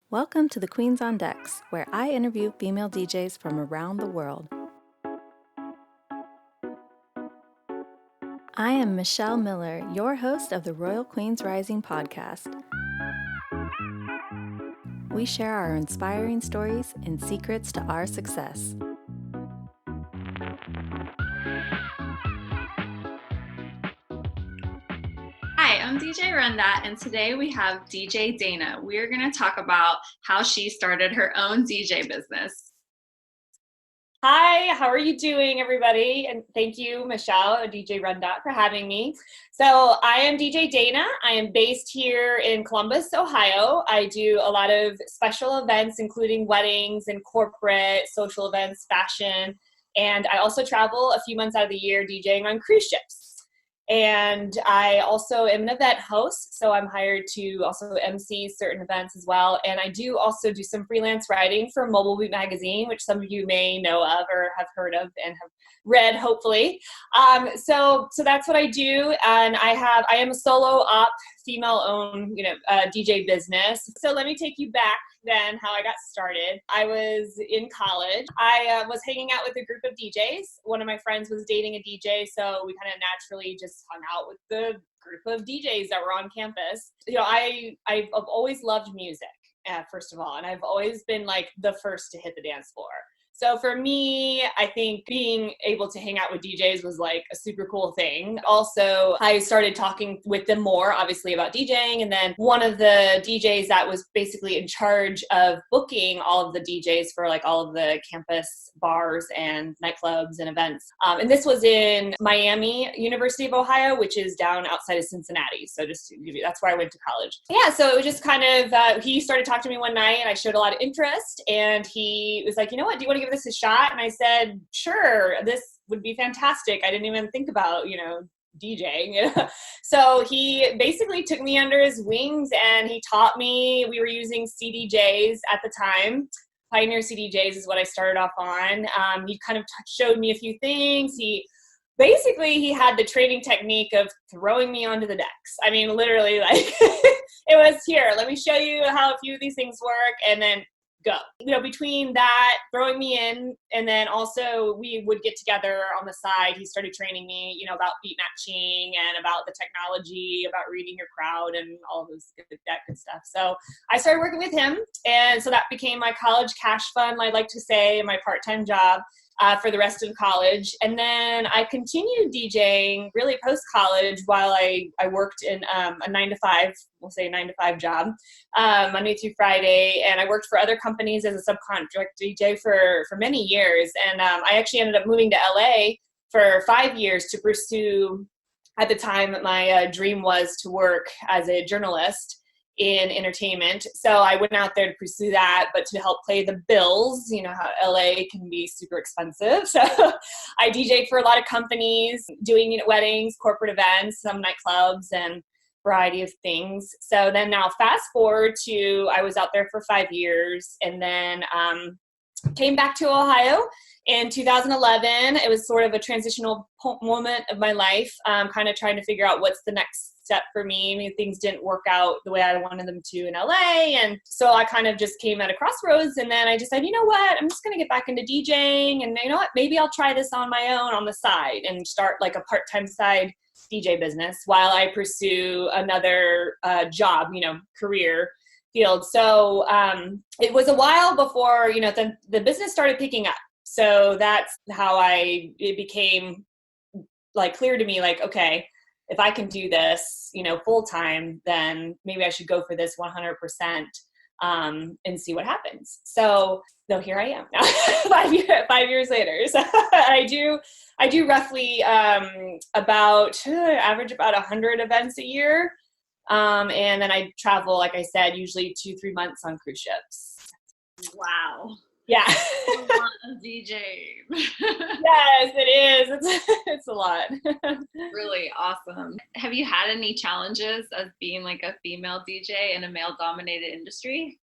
Welcome to the Queens on Decks, where I interview female DJs from around the world. I am Michelle Miller, your host of the Royal Queens Rising podcast. We share our inspiring stories and secrets to our success. Hi, I'm DJ RunDat, and today we have DJ Dayna. We're going to talk about how she started her own DJ business. Hi, how are you doing, everybody? And thank you, Michelle, DJ RunDat, for having me. So I am DJ Dayna. I am based here in Columbus, Ohio. I do a lot of special events, including weddings and corporate, social events, fashion. And I also travel a few months out of the year DJing on cruise ships. And I also am an event host, so I'm hired to also MC certain events as well. And I do also do some freelance writing for Mobile Beat magazine, which some of you may know of or have heard of and have read, hopefully. So that's what I do. And I am a solo op, female-owned, DJ business. So let me take you back then how I got started. I was in college. I was hanging out with a group of DJs. One of my friends was dating a DJ, so we kind of naturally just hung out with the group of DJs that were on campus. I've always loved music, first of all, and I've always been like the first to hit the dance floor. So for me, I think being able to hang out with DJs was like a super cool thing. Also, I started talking with them more, obviously, about DJing. And then one of the DJs that was basically in charge of booking all of the DJs for like all of the campus bars and nightclubs and events. And this was in Miami, University of Ohio, which is down outside of Cincinnati. So just to give you, that's where I went to college. Yeah, so it was just kind of, he started talking to me one night and I showed a lot of interest. And he was like, you know what, do you want to give this a shot? And I said, sure, this would be fantastic. I didn't even think about, DJing. So he basically took me under his wings and he taught me. We were using CDJs at the time. Pioneer CDJs is what I started off on. He kind of showed me a few things. He had the training technique of throwing me onto the decks. I mean, literally, like, it was, here, let me show you how a few of these things work, and then go. Between that, throwing me in, and then also we would get together on the side. He started training me, about beat matching and about the technology, about reading your crowd and all of that good stuff. So I started working with him, and so that became my college cash fund, I like to say, my part-time job for the rest of college. And then I continued DJing really post-college while I worked in a 9-to-5, we'll say 9-to-5 job, Monday through Friday. And I worked for other companies as a subcontract DJ for many years. And I actually ended up moving to LA for 5 years to pursue, at the time, my dream was to work as a journalist in entertainment. So I went out there to pursue that, but to help pay the bills, how LA can be super expensive. So I DJ'd for a lot of companies, doing weddings, corporate events, some nightclubs, and variety of things. So then now fast forward to, I was out there for 5 years and then came back to Ohio in 2011. It was sort of a transitional moment of my life, kind of trying to figure out what's the next step for me. I mean, things didn't work out the way I wanted them to in LA. And so I kind of just came at a crossroads, and then I decided, you know what, I'm just going to get back into DJing, and you know what, maybe I'll try this on my own on the side and start like a part-time side DJ business while I pursue another job, career field. So it was a while before, the business started picking up. So that's how it became like clear to me, like, okay, if I can do this, full time, then maybe I should go for this 100% and see what happens. So here I am now, 5 years later. So I do roughly average about 100 events a year. And then I travel, like I said, usually 2-3 months on cruise ships. Wow. Yeah. A lot of DJing. Yes, it is. It's a lot. Really awesome. Have you had any challenges as being like a female DJ in a male-dominated industry?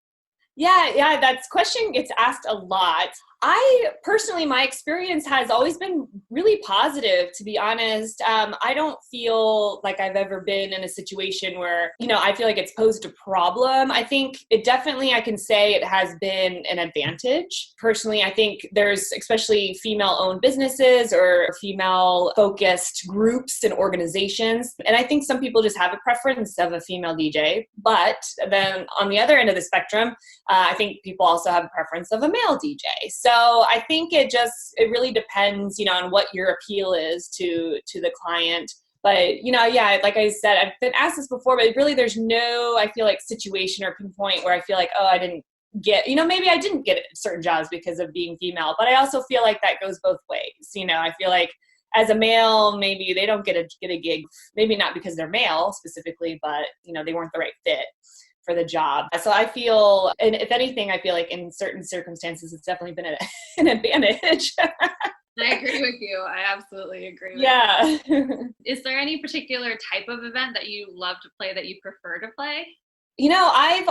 Yeah, that question gets asked a lot. I personally, my experience has always been really positive, to be honest. I don't feel like I've ever been in a situation where, I feel like it's posed a problem. I think it definitely, I can say it has been an advantage. Personally, I think there's especially female-owned businesses or female-focused groups and organizations. And I think some people just have a preference of a female DJ. But then on the other end of the spectrum, I think people also have a preference of a male DJ. So I think it really depends, on what your appeal is to the client. But, yeah, like I said, I've been asked this before, but really there's no, I feel like, situation or pinpoint where I feel like, oh, I didn't get, maybe I didn't get certain jobs because of being female. But I also feel like that goes both ways. I feel like as a male, maybe they don't get a gig, maybe not because they're male specifically, but, they weren't the right fit for the job. So I feel, and if anything, I feel like in certain circumstances, it's definitely been an advantage. I agree with you. I absolutely agree with yeah. you. Is there any particular type of event that you love to play that you prefer to play? I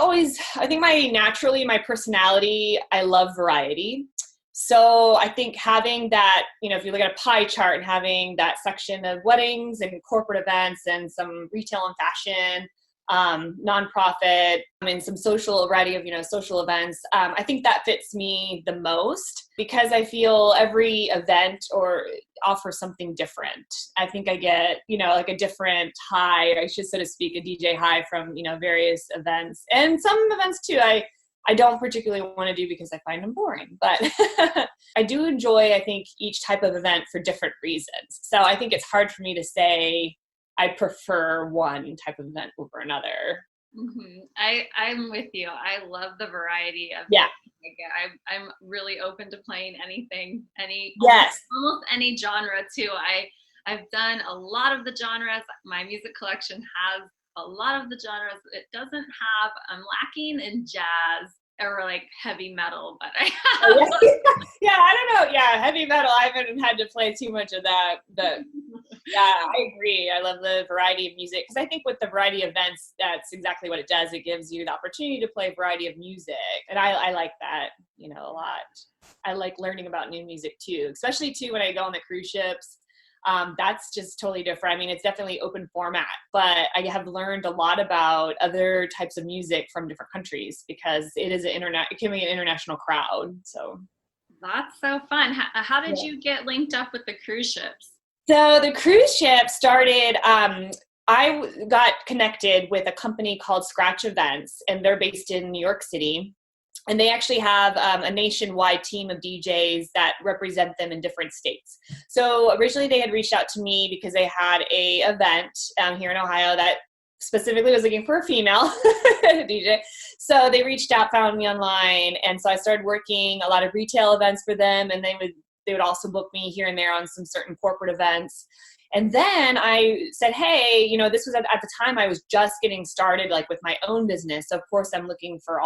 think my personality, I love variety. So I think having that, if you look at a pie chart and having that section of weddings and corporate events and some retail and fashion, nonprofit, and some variety of, social events. I think that fits me the most because I feel every event or offers something different. I think I get, like a different high, I should so to speak, a DJ high from, various events, and some events too. I don't particularly want to do because I find them boring, but I do enjoy, I think, each type of event for different reasons. So I think it's hard for me to say I prefer one type of event over another. Mm-hmm. I'm with you. I love the variety of I'm really open to playing anything, almost any genre too. I've done a lot of the genres. My music collection has a lot of the genres. It doesn't have, I'm lacking in jazz or like heavy metal, but I have I don't know. Yeah, heavy metal, I haven't had to play too much of that, but yeah, I agree. I love the variety of music because I think with the variety of events, that's exactly what it does. It gives you the opportunity to play a variety of music, and I like that, a lot. I like learning about new music too, especially too when I go on the cruise ships. That's just totally different. I mean, it's definitely open format, but I have learned a lot about other types of music from different countries because it can be an international crowd. So that's so fun. How did you get linked up with the cruise ships? So the cruise ship started, I got connected with a company called Scratch Events, and they're based in New York City. And they actually have a nationwide team of DJs that represent them in different states. So originally they had reached out to me because they had a event here in Ohio that specifically was looking for a female DJ. So they reached out, found me online. And so I started working a lot of retail events for them. And they would also book me here and there on some certain corporate events. And then I said, hey, this was at the time I was just getting started, like with my own business. So of course I'm looking for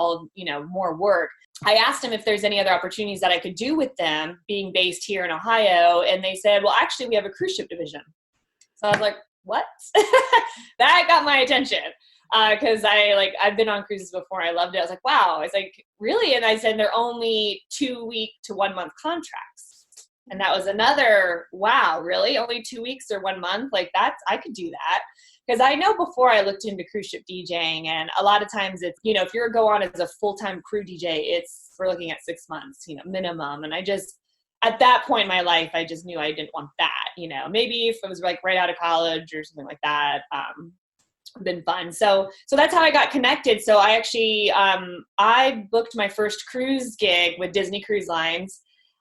more work. I asked them if there's any other opportunities that I could do with them being based here in Ohio. And they said, well, actually we have a cruise ship division. So I was like, what? That got my attention. Cause I've been on cruises before. I loved it. I was like, wow. It's like, really? And I said, they're only 2-week to 1-month contracts. And that was another, wow, really? Only 2 weeks or 1 month? Like I could do that. Because I know before I looked into cruise ship DJing, and a lot of times it's, if you're go on as a full-time crew DJ, we're looking at 6 months, minimum. And at that point in my life, I just knew I didn't want that, maybe if it was like right out of college or something like that, been fun. So that's how I got connected. So I actually, I booked my first cruise gig with Disney Cruise Lines.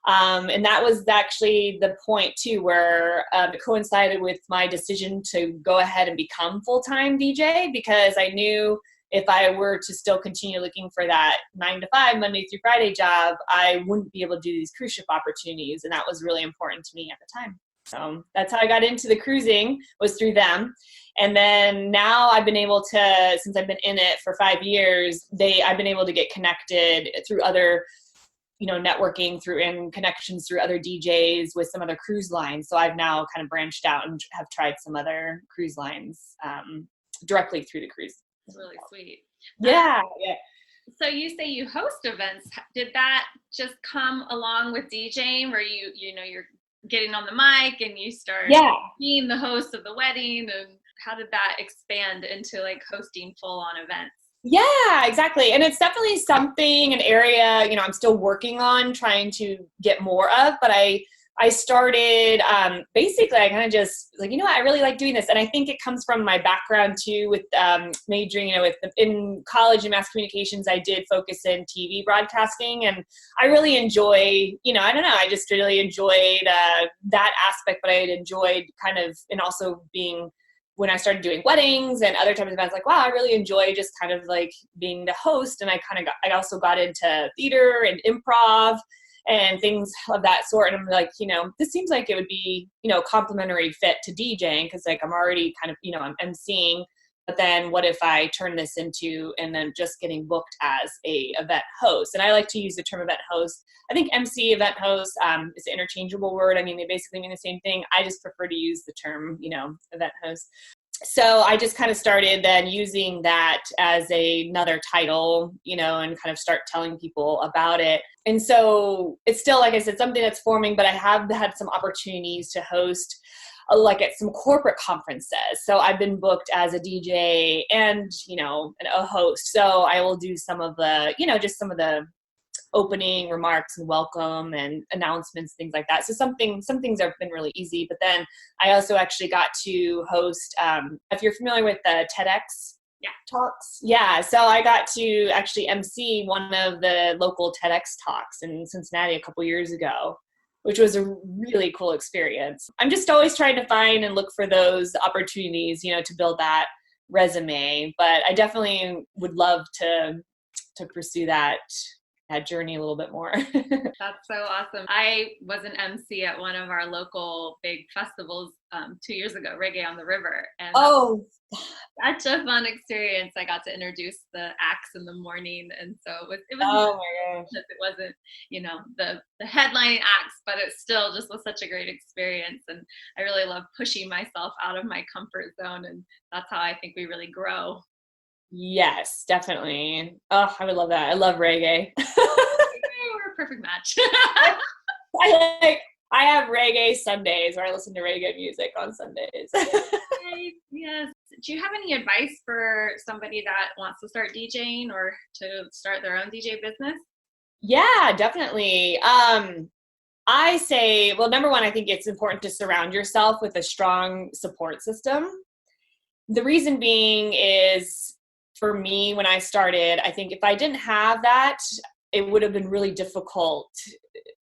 And that was actually the point too, where it coincided with my decision to go ahead and become full-time DJ, because I knew if I were to still continue looking for that 9 to 5, Monday through Friday job, I wouldn't be able to do these cruise ship opportunities. And that was really important to me at the time. So that's how I got into the cruising, was through them. And then now I've been able to, since I've been in it for 5 years, I've been able to get connected through other networking and connections through other DJs with some other cruise lines. So I've now kind of branched out and have tried some other cruise lines directly through the cruise. That's really sweet. Yeah. So you say you host events. Did that just come along with DJing, where you're getting on the mic and you start being the host of the wedding? And how did that expand into like hosting full on events? Yeah, exactly. And it's definitely something, an area, I'm still working on trying to get more of, but I started, basically I kind of just like, I really like doing this. And I think it comes from my background too, with majoring, in college in mass communications, I did focus in TV broadcasting, and I really enjoy, I don't know, I just really enjoyed that aspect, but I had enjoyed kind of, and also being, when I started doing weddings and other types of events, like, wow, I really enjoy just kind of like being the host. And I also got into theater and improv and things of that sort. And I'm like, this seems like it would be, a complementary fit to DJing, because like I'm already kind of, I'm emceeing, but then what if I turn this into, and then just getting booked as a event host? And I like to use the term event host. I think MC, event host, is an interchangeable word. I mean, they basically mean the same thing. I just prefer to use the term, event host. So I just kind of started then using that as another title, and kind of start telling people about it. And so it's still, like I said, something that's forming, but I have had some opportunities to host like at some corporate conferences. So I've been booked as a DJ and, a host. So I will do some of the, just some of the opening remarks and welcome and announcements, things like that. So some things have been really easy, but then I also actually got to host, if you're familiar with the TEDx talks. Yeah. So I got to actually MC one of the local TEDx talks in Cincinnati a couple years ago, which was a really cool experience. I'm just always trying to find and look for those opportunities, to build that resume, but I definitely would love to pursue that journey a little bit more. That's so awesome. I was an MC at one of our local big festivals 2 years ago, Reggae on the River. And such a fun experience. I got to introduce the acts in the morning. And so it was oh my gosh. It wasn't, the headlining acts, but it still just was such a great experience. And I really love pushing myself out of my comfort zone. And that's how I think we really grow. Yes, definitely. Oh, I would love that. I love reggae. We're a perfect match. I have reggae Sundays where I listen to reggae music on Sundays. Yes. Do you have any advice for somebody that wants to start DJing or to start their own DJ business? Yeah, definitely. I say, well, number one, I think it's important to surround yourself with a strong support system. The reason being is, for me, when I started, I think if I didn't have that, it would have been really difficult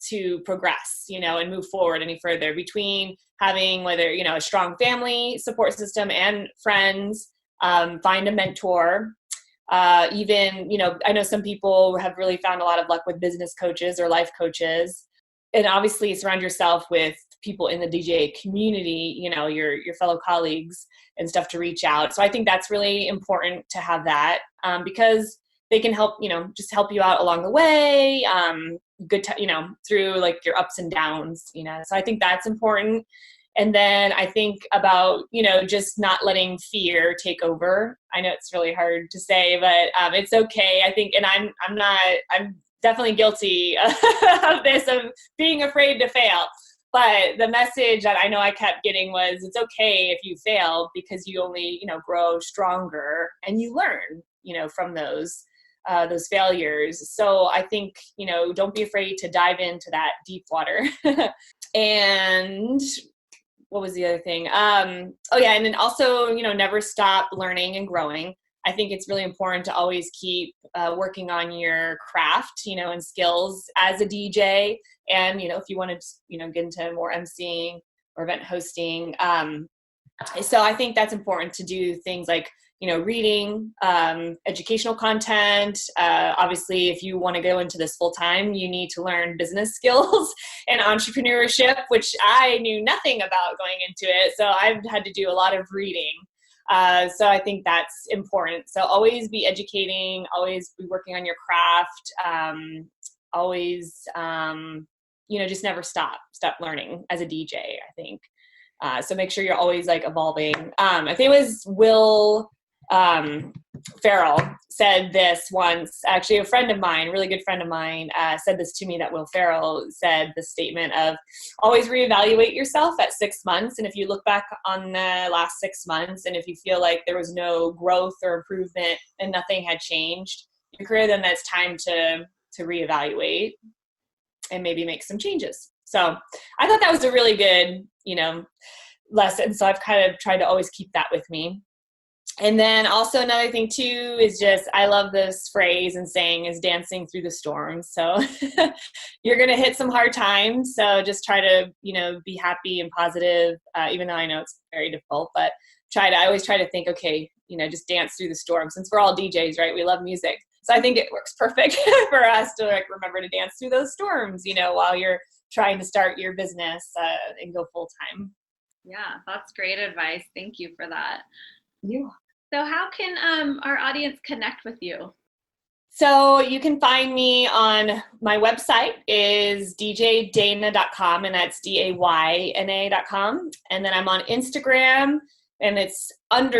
to progress, and move forward any further, between having whether, a strong family support system and friends, find a mentor, even, I know some people have really found a lot of luck with business coaches or life coaches, and obviously surround yourself with people in the DJ community, your fellow colleagues and stuff to reach out. So I think that's really important to have that, because they can help, just help you out along the way, through like your ups and downs, so I think that's important. And then I think about, just not letting fear take over. I know it's really hard to say, but it's okay. I think, and I'm definitely guilty of this, of being afraid to fail. But the message that I know I kept getting was, it's okay if you fail, because you only, grow stronger and you learn, from those failures. So I think, don't be afraid to dive into that deep water. And what was the other thing? And then also, never stop learning and growing. I think it's really important to always keep working on your craft, and skills as a DJ. And, if you want to, get into more emceeing or event hosting. So I think that's important to do things like, reading, educational content. Obviously, if you want to go into this full time, you need to learn business skills and entrepreneurship, which I knew nothing about going into it. So I've had to do a lot of reading. So I think that's important. So always be educating, always be working on your craft, always, just never stop learning as a DJ, I think. So make sure you're always like evolving. I think it was Will Farrell said this once. Actually, a friend of mine, really good friend of mine, said this to me, that Will Ferrell said the statement of always reevaluate yourself at 6 months. And if you look back on the last 6 months and if you feel like there was no growth or improvement and nothing had changed in your career, then that's time to reevaluate and maybe make some changes. So I thought that was a really good, lesson. So I've kind of tried to always keep that with me. And then also another thing too is just, I love this phrase and saying is dancing through the storm. So you're going to hit some hard times. So just try to, be happy and positive, even though I know it's very difficult, but I always try to think, okay, just dance through the storm. Since we're all DJs, right? We love music. So I think it works perfect for us to remember to dance through those storms, while you're trying to start your business and go full time. Yeah, that's great advice. Thank you for that. Yeah. So how can our audience connect with you? So you can find me on my website is djdayna.com, and that's DAYNA.com. And then I'm on Instagram, and it's _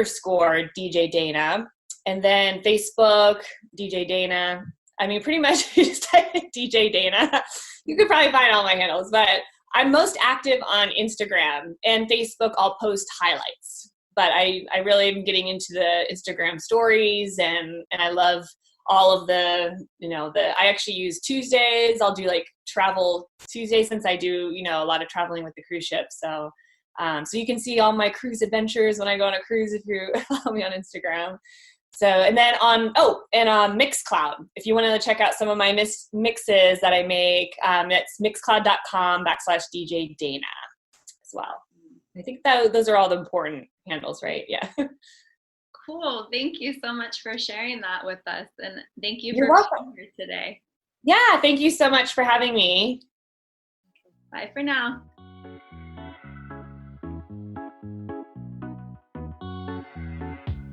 DJ Dayna. And then Facebook, DJ Dayna. I mean, pretty much you just type in DJ Dayna. You could probably find all my handles, but I'm most active on Instagram and Facebook. I'll post highlights, but I really am getting into the Instagram stories, and I love all of the, I actually use Tuesdays. I'll do like travel Tuesdays since I do, a lot of traveling with the cruise ship. So you can see all my cruise adventures when I go on a cruise if you follow me on Instagram. So, and then on Mixcloud, if you want to check out some of my mixes that I make, it's mixcloud.com/DJ Dayna as well. I think those are all the important handles, right? Yeah. Cool. Thank you so much for sharing that with us. And thank you You're for welcome. being here today. Yeah. Thank you so much for having me. Bye for now.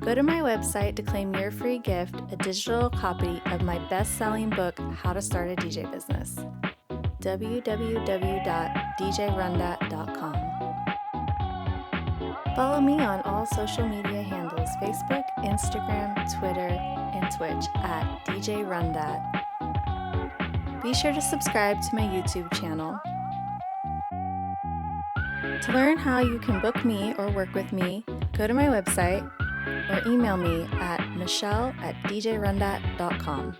Go to my website to claim your free gift, a digital copy of my best-selling book, How to Start a DJ Business. www.djrundat.com. Follow me on all social media handles, Facebook, Instagram, Twitter, and Twitch at DJ RunDat. Be sure to subscribe to my YouTube channel. To learn how you can book me or work with me, go to my website or email me at michelle@djrundat.com.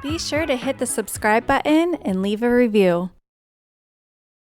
Be sure to hit the subscribe button and leave a review.